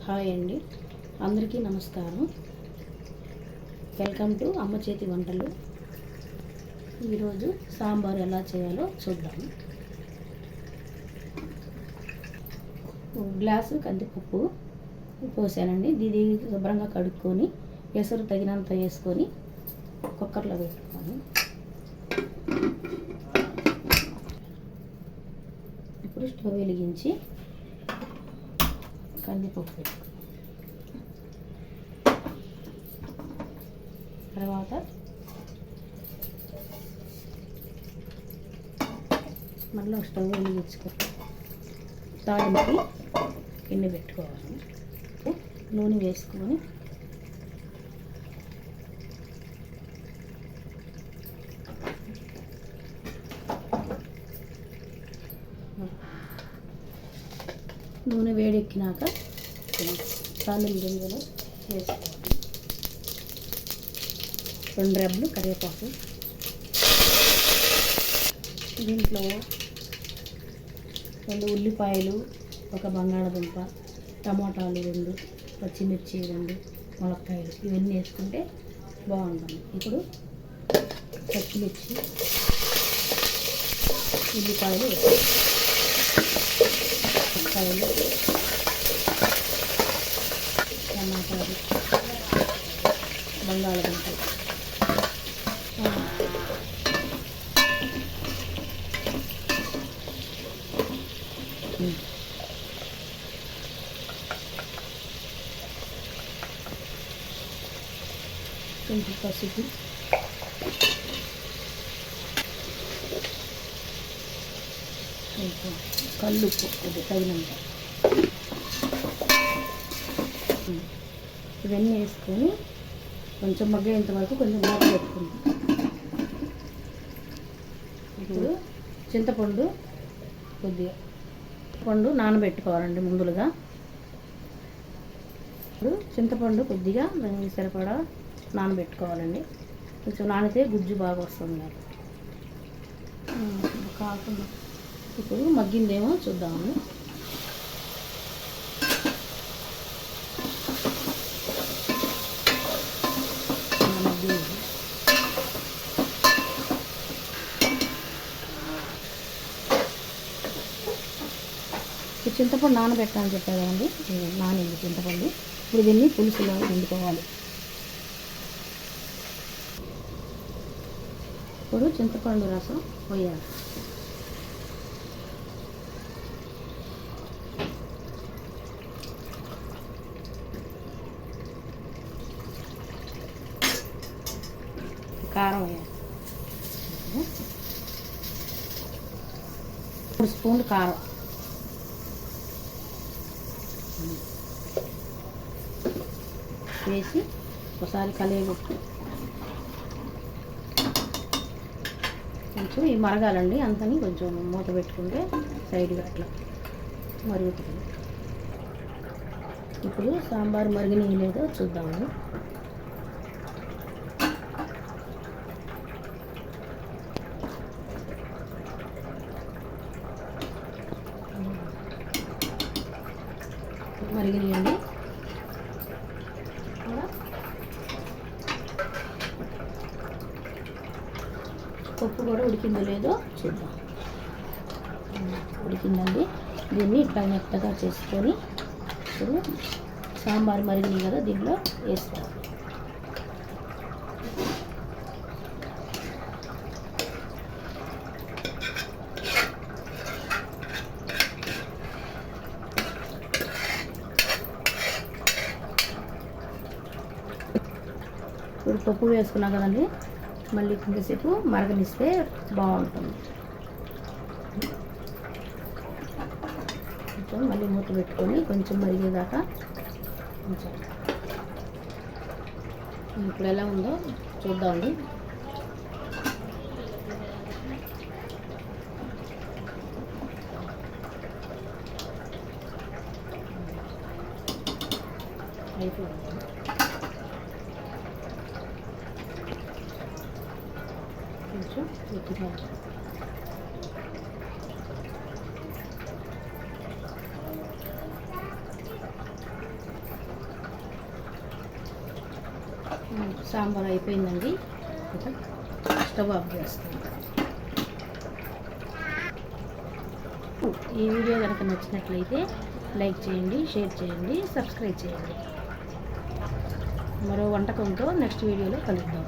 Hi అండి, అందరికీ నమస్కారం. వెల్కమ్ టు అమ్మ చేతి వంటలు. ఈరోజు సాంబార్ ఎలా చేయాలో చూద్దాము. గ్లాసు కందిపప్పు పోసానండి. ఇది శుభ్రంగా కడుక్కొని ఎసరు తగినంత వేసుకొని కుక్కర్లో పెట్టుకొని ఇప్పుడు స్టవ్ వెలిగించి కందిపప్పు పెట్టుకుని తర్వాత మళ్ళీ స్టవ్ వెలిగించుకొని తాలింపు గిన్నె పెట్టుకోవాలి. నూనె వేసుకొని నూనె వేడెక్కినాక తాలింపు గింజలు వేసుకోవాలి. 2 రెబ్బలు కరివేపాకు, దీంట్లో 2 ఉల్లిపాయలు, 1 బంగాళదుంప, టమాటాలు 2, పచ్చిమిర్చి 2, ములక్కాయలు ఇవన్నీ వేసుకుంటే బాగుంటుంది. ఇప్పుడు పచ్చిమిర్చి, ఉల్లిపాయలు, ములక్కాయలు, టమాటాలు, బంగాళదుంపలు కొంచెం పసుపు, కొంచెం కల్లుప్పు కొద్దిగా తగినంత ఇవన్నీ వేసుకొని కొంచెం మగ్గేంత వరకు కొంచెం మూత పెట్టుకుంటాం. ఇప్పుడు చింతపండు కొద్దిగా నానబెట్టుకోవాలండి ముందులుగా. ఇప్పుడు చింతపండు కొద్దిగా దానికి సరిపడా నానబెట్టుకోవాలండి. కొంచెం నానితే గుజ్జు బాగా వస్తుంది. కాకుండా ఇప్పుడు మగ్గిందేమో చూద్దాము. చింతపండు నానబెట్టాలని చెప్పారు కదండి, నానింది చింతపండు. ఇప్పుడు దీన్ని పులుసులో వండుకోవాలి. ఇప్పుడు చింతపండు రసం పోయాలి. కారం వేయాలి. 3 స్పూన్లు కారం వేసి ఒకసారి కలియబెట్టు. కొంచెం ఇవి మరగాలండి, అంతని కొంచెం మూత పెట్టుకుంటే సైడ్గా అట్లా మరుగుతుంది. ఇప్పుడు సాంబార్ మరిగిన లేదో చూద్దాము. మరిగినాయండి. పప్పు కూడా ఉడికిందో లేదో చూద్దాం. ఉడికిందండి. దీన్ని ఇట్లా మెత్తగా చేసుకొని ఇప్పుడు సాంబార్ మరిగింది కదా దీనిలో వేసుకోవాలి. ఇప్పుడు పప్పు వేసుకున్నాం కదండి, మళ్ళీ కొంచెంసేపు మరగనిస్తే బాగుంటుంది. కొంచెం మళ్ళీ మూత పెట్టుకొని కొంచెం మరిగేదాకా ఉంచాలి. ఇప్పుడు ఎలా ఉందో చూద్దామండి. అయిపోయింది. కొంచెం కొద్దిగా సాంబార్ అయిపోయిందండి. స్టవ్ ఆఫ్ చేస్తాను. ఈ వీడియో కనుక నచ్చినట్లయితే లైక్ చేయండి, షేర్ చేయండి, సబ్స్క్రైబ్ చేయండి. మరో వంటకంతో నెక్స్ట్ వీడియోలో కలుద్దాం.